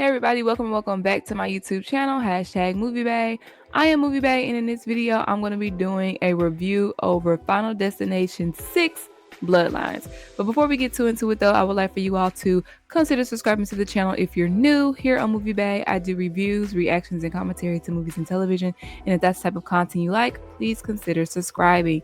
Hey everybody, welcome back to my YouTube channel, #MovieBae. I am MovieBae, and in this video, I'm going to be doing a review over Final Destination 6 Bloodlines. But before we get too into it though, I would like for you all to consider subscribing to the channel if you're new. Here on MovieBae, I do reviews, reactions, and commentary to movies and television. And if that's the type of content you like, please consider subscribing.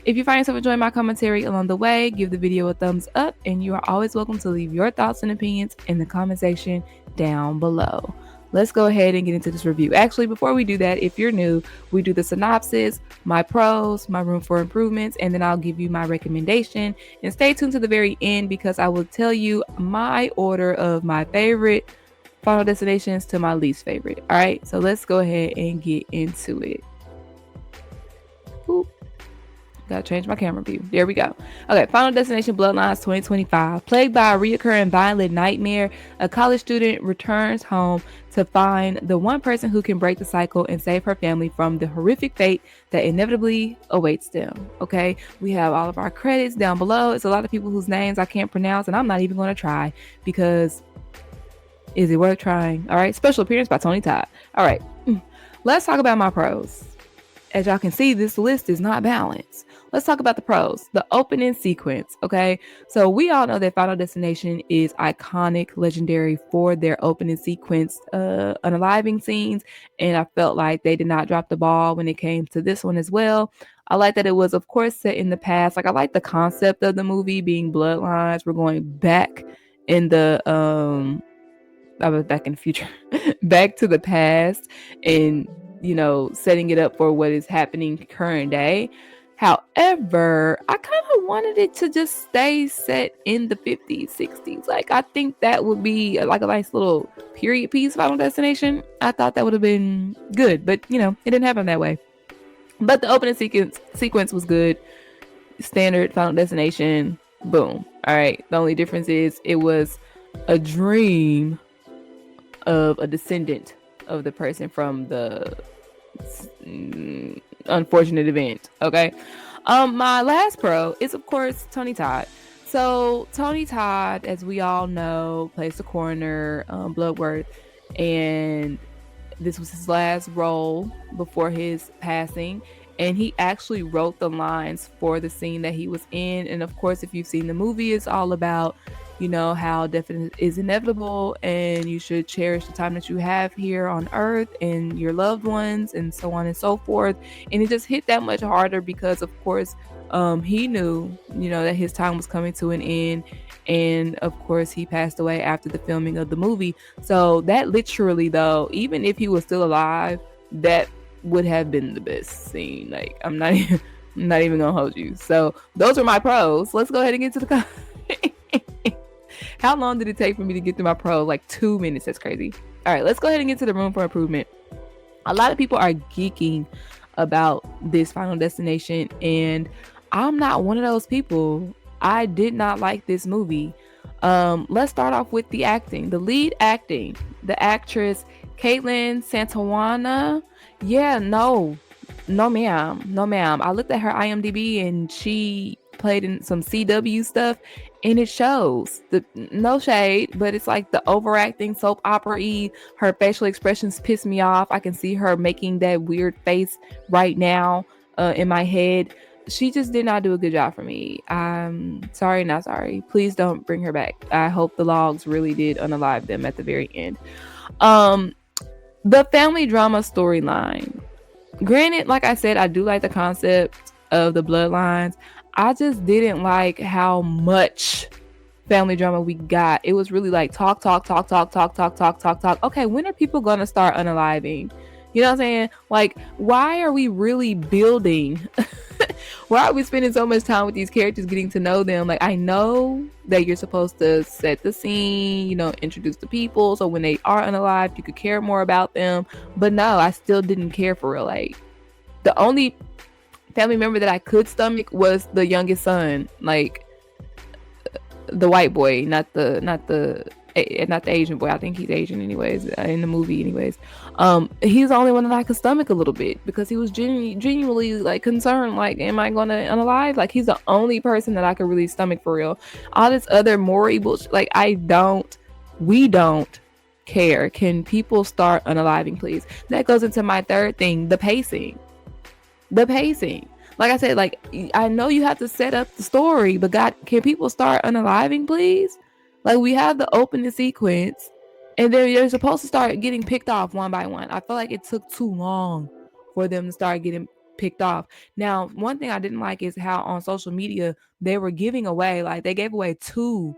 If you find yourself enjoying my commentary along the way, give the video a thumbs up, and you are always welcome to leave your thoughts and opinions in the comment section down below. Let's go ahead and get into this review. Actually, before we do that, if you're new, we do the synopsis, my pros, my room for improvements, and then I'll give you my recommendation. And stay tuned to the very end because I will tell you my order of my favorite Final Destinations to my least favorite. All right, so let's go ahead and get into it. Oop. Gotta change my camera view. There we go. Okay, Final Destination Bloodlines 2025. Plagued by a reoccurring violent nightmare, a college student returns home to find the one person who can break the cycle and save her family from the horrific fate that inevitably awaits them. Okay, we have all of our credits down below. It's a lot of people whose names I can't pronounce, and I'm not even going to try because is it worth trying? All right, special appearance by Tony Todd. All right, let's talk about my pros. As y'all can see, this list is not balanced. Let's talk about the pros. The opening sequence, okay? So we all know that Final Destination is iconic, legendary for their opening sequence, unaliving scenes, and I felt like they did not drop the ball when it came to this one as well. I like that it was, of course, set in the past. Like, I like the concept of the movie being Bloodlines. We're going back in the, I was back in the future, back to the past, and setting it up for what is happening current day. However, I kind of wanted it to just stay set in the 50s, 60s. Like, I think that would be like a nice little period piece, Final Destination. I thought that would have been good, but it didn't happen that way. But the opening sequence was good. Standard Final Destination, boom. All right. The only difference is it was a dream of a descendant of the person from the unfortunate event. Okay. My last pro is, of course, Tony Todd. So Tony Todd, as we all know, plays the coroner, Bloodworth, and this was his last role before his passing. And he actually wrote the lines for the scene that he was in. And of course, if you've seen the movie, it's all about how death is inevitable and you should cherish the time that you have here on earth and your loved ones and so on and so forth. And it just hit that much harder because, of course, he knew, that his time was coming to an end. And of course, he passed away after the filming of the movie. So that literally, though, even if he was still alive, that would have been the best scene. Like, I'm not even gonna hold you. So those are my pros. Let's go ahead and get to the How long did it take for me to get through my pro? Like 2 minutes. That's crazy. All right, let's go ahead and get to the room for improvement. A lot of people are geeking about this Final Destination, and I'm not one of those people. I did not like this movie. Let's start off with the acting. The lead acting, the actress Caitlin Santawana. Yeah, no, ma'am. I looked at her IMDb, and she played in some CW stuff, and it shows. No shade, but it's like the overacting soap opera-y. Her facial expressions piss me off. I can see her making that weird face right now in my head. She just did not do a good job for me. I'm sorry, not sorry. Please don't bring her back. I hope the logs really did unalive them at the very end. The family drama storyline. Granted, like I said, I do like the concept of the Bloodlines. I just didn't like how much family drama we got. It was really like talk. Okay, when are people gonna start unaliving? You know what I'm saying? Like, why are we really building? Why are we spending so much time with these characters, getting to know them? Like, I know that you're supposed to set the scene, introduce the people, so when they are unalived, you could care more about them. But no, I still didn't care for real. Like, the only family member that I could stomach was the youngest son, like the white boy, not the Asian boy. I think he's Asian anyways in the movie anyways. He's the only one that I could stomach a little bit because he was genuinely like concerned, like, am I gonna unalive? Like, he's the only person that I could really stomach for real. All this other Maury bullshit, like, we don't care? Can people start unaliving, please? That goes into my third thing, the pacing. The pacing. Like I said, like, I know you have to set up the story, but God, can people start unaliving, please? Like, we have the opening sequence, and then they're supposed to start getting picked off one by one. I feel like it took too long for them to start getting picked off. Now, one thing I didn't like is how on social media they were giving away, like, they gave away two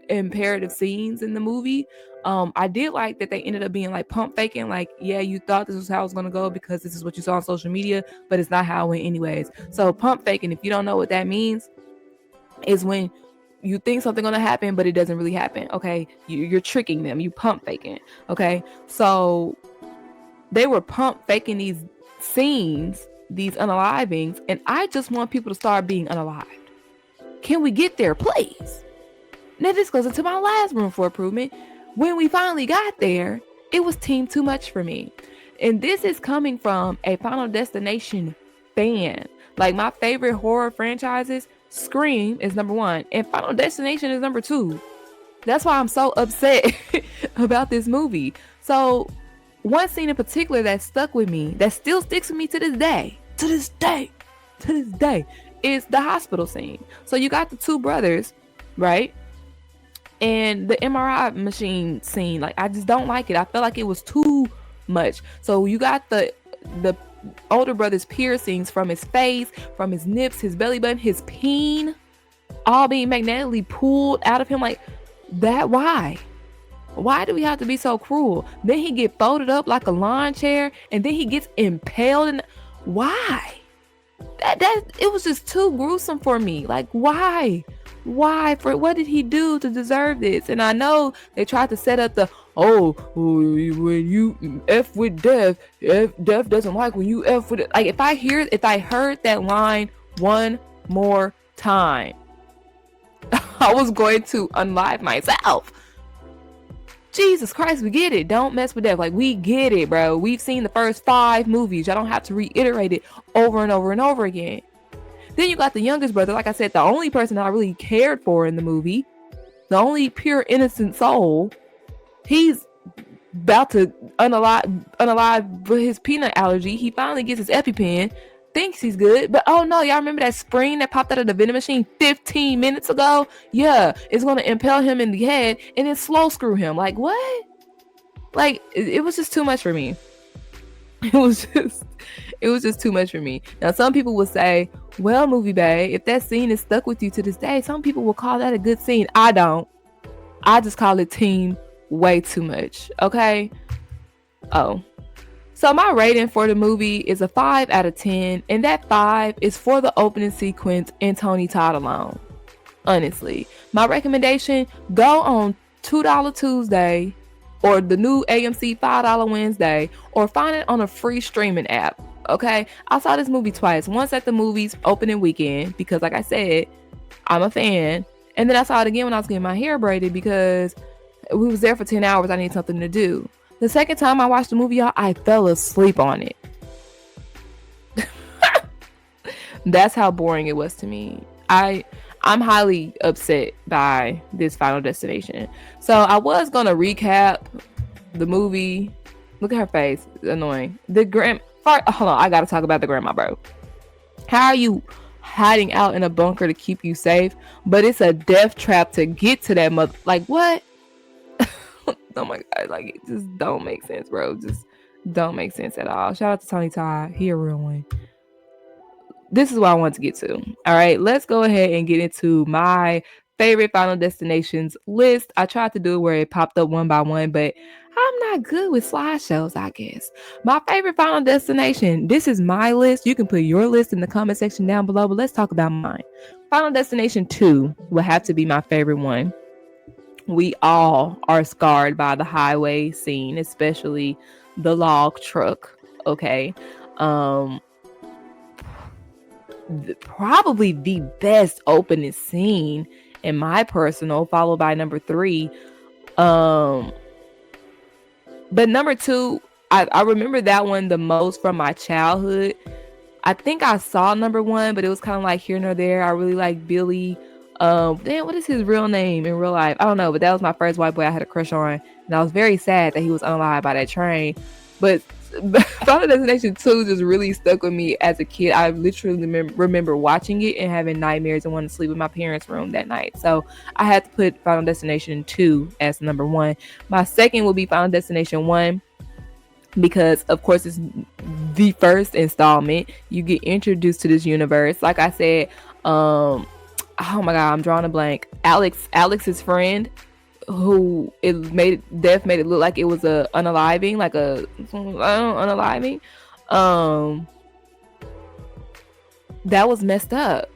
imperative scenes in the movie. I did like that they ended up being like pump faking, like, yeah, you thought this was how it was gonna go because this is what you saw on social media, but it's not how it went anyways. So pump faking, if you don't know what that means, is when you think something gonna happen, but it doesn't really happen. Okay, you're tricking them. You pump faking. Okay, so they were pump faking these scenes, these unalivings, and I just want people to start being unalived. Can we get there, please? Now this goes into my last room for improvement. When we finally got there, it was team too much for me. And this is coming from a Final Destination fan. Like, my favorite horror franchises, Scream is number one, and Final Destination is number two. That's why I'm so upset about this movie. So, one scene in particular that stuck with me, that still sticks with me to this day, is the hospital scene. So you got the two brothers, right? And the MRI machine scene, like, I just don't like it. I felt like it was too much. So you got the older brother's piercings from his face, from his nips, his belly button, his peen, all being magnetically pulled out of him. Like, that, why do we have to be so cruel? Then he get folded up like a lawn chair, and then he gets impaled. And why? That it was just too gruesome for me. Like, why? For what did he do to deserve this? And I know they tried to set up the, when you F with death, death doesn't like when you F with it. Like, if I heard that line one more time, I was going to unlive myself. Jesus Christ, we get it. Don't mess with death. Like, we get it, bro. We've seen the first 5 movies. Y'all don't have to reiterate it over and over and over again. Then you got the youngest brother, like I said, the only person I really cared for in the movie, the only pure innocent soul. He's about to unalive with his peanut allergy. He finally gets his EpiPen, thinks he's good, but oh no, y'all remember that spring that popped out of the vending machine 15 minutes ago? Yeah, it's gonna impale him in the head and then slow screw him. Like, what? Like, it was just too much for me. It was just too much for me. Now, some people will say, well, moviebae, if that scene is stuck with you to this day, some people will call that a good scene. I don't. I just call it team way too much. Okay? Oh. So my rating for the movie is a 5 out of 10, and that 5 is for the opening sequence and Tony Todd alone. Honestly. My recommendation, go on $2 Tuesday or the new AMC $5 Wednesday, or find it on a free streaming app. Okay, I saw this movie twice. Once at the movies opening weekend, because like I said, I'm a fan. And then I saw it again when I was getting my hair braided, because we was there for 10 hours. I need something to do. The second time I watched the movie, y'all, I fell asleep on it. That's how boring it was to me. I'm highly upset by this Final Destination. So I was gonna recap the movie. Look at her face, it's annoying. Hold on, I gotta talk about the grandma, bro. How are you hiding out in a bunker to keep you safe, but it's a death trap to get to that mother? Like, what? Oh my god, like, it just don't make sense, bro. Just don't make sense at all. Shout out to Tony Todd, he a real one. This is what I want to get to. All right, let's go ahead and get into my favorite Final Destinations list. I tried to do it where it popped up one by one, but I'm not good with slideshows, I guess. My favorite Final Destination. This is my list. You can put your list in the comment section down below, but let's talk about mine. Final Destination 2 will have to be my favorite one. We all are scarred by the highway scene, especially the log truck. Okay. Probably the best opening scene in my personal, followed by number 3. But number 2, I remember that one the most from my childhood. I think I saw number 1, but it was kind of like here nor there. I really like Billy Damn, what is his real name in real life? I don't know, but that was my first white boy I had a crush on, and I was very sad that he was unalive by that train. But Final Destination 2 just really stuck with me as a kid. I literally remember watching it and having nightmares and wanting to sleep in my parents' room that night. So I had to put Final Destination 2 as number 1. My second will be Final Destination 1, because of course it's the first installment. You get introduced to this universe. Like I said, oh my god, I'm drawing a blank. Alex's friend, who death made it look like it was a unaliving, like a unaliving. That was messed up.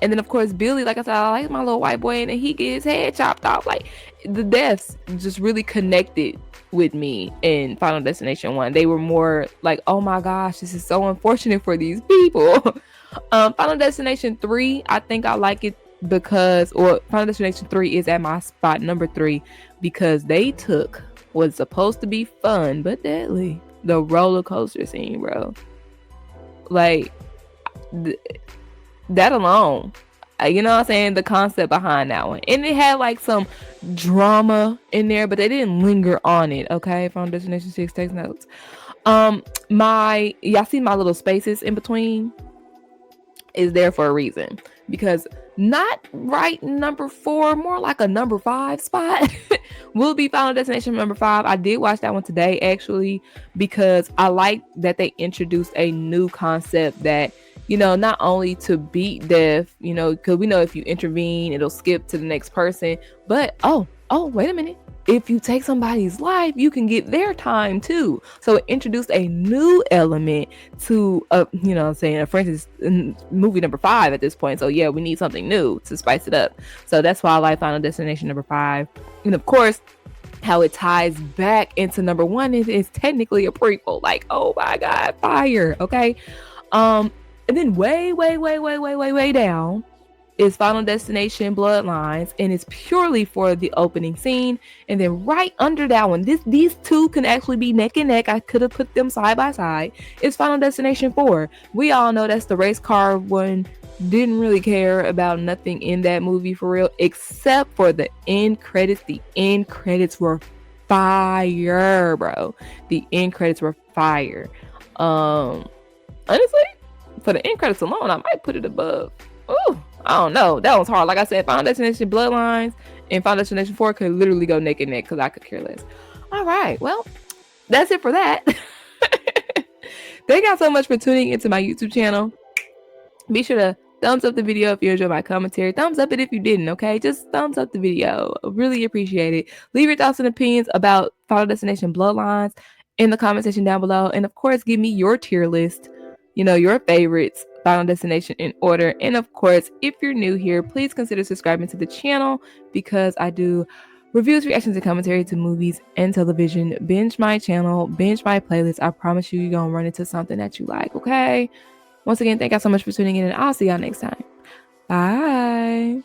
And then of course Billy, like I said, I like my little white boy, and then he gets his head chopped off. Like, the deaths just really connected with me in Final Destination 1. They were more like, oh my gosh, this is so unfortunate for these people. Final Destination 3, I think I like it because, or Final Destination 3 is at my spot number 3, because they took what's supposed to be fun but deadly, the roller coaster scene, bro. Like, that alone, you know what I'm saying, the concept behind that one. And it had like some drama in there, but they didn't linger on it. Okay, Final Destination 6, takes notes. Y'all see my little spaces in between is there for a reason, because not right number 4, more like a number 5 spot will be Final Destination number 5. I did watch that one today actually, because I like that they introduced a new concept that, you know, not only to beat death, you know, because we know if you intervene, it'll skip to the next person. But, oh, wait a minute. If you take somebody's life, you can get their time too. So it introduced a new element to, you know what I'm saying, for instance, movie number 5 at this point. So yeah, we need something new to spice it up. So that's why I like Final Destination number 5. And of course, how it ties back into number 1 is technically a prequel. Like, oh my God, fire. Okay. And then way down is Final Destination Bloodlines, and it's purely for the opening scene. And then right under that one, these two can actually be neck and neck. I could have put them side by side. It's Final Destination 4. We all know that's the race car one. Didn't really care about nothing in that movie for real, except for the end credits. The end credits were fire, bro. The end credits were fire. Honestly, for the end credits alone, I might put it above. Ooh, I don't know. That was hard. Like I said, Final Destination Bloodlines and Final Destination 4 could literally go neck and neck, because I could care less. All right. Well, that's it for that. Thank y'all so much for tuning into my YouTube channel. Be sure to thumbs up the video if you enjoyed my commentary. Thumbs up it if you didn't, okay? Just thumbs up the video. Really appreciate it. Leave your thoughts and opinions about Final Destination Bloodlines in the comment section down below. And of course, give me your tier list, you know, your favorites, Final Destination in order. And of course, if you're new here, please consider subscribing to the channel, because I do reviews, reactions, and commentary to movies and television. Binge my channel, binge my playlist. I promise you're gonna run into something that you like, okay? Once again, thank y'all so much for tuning in, and I'll see y'all next time. Bye.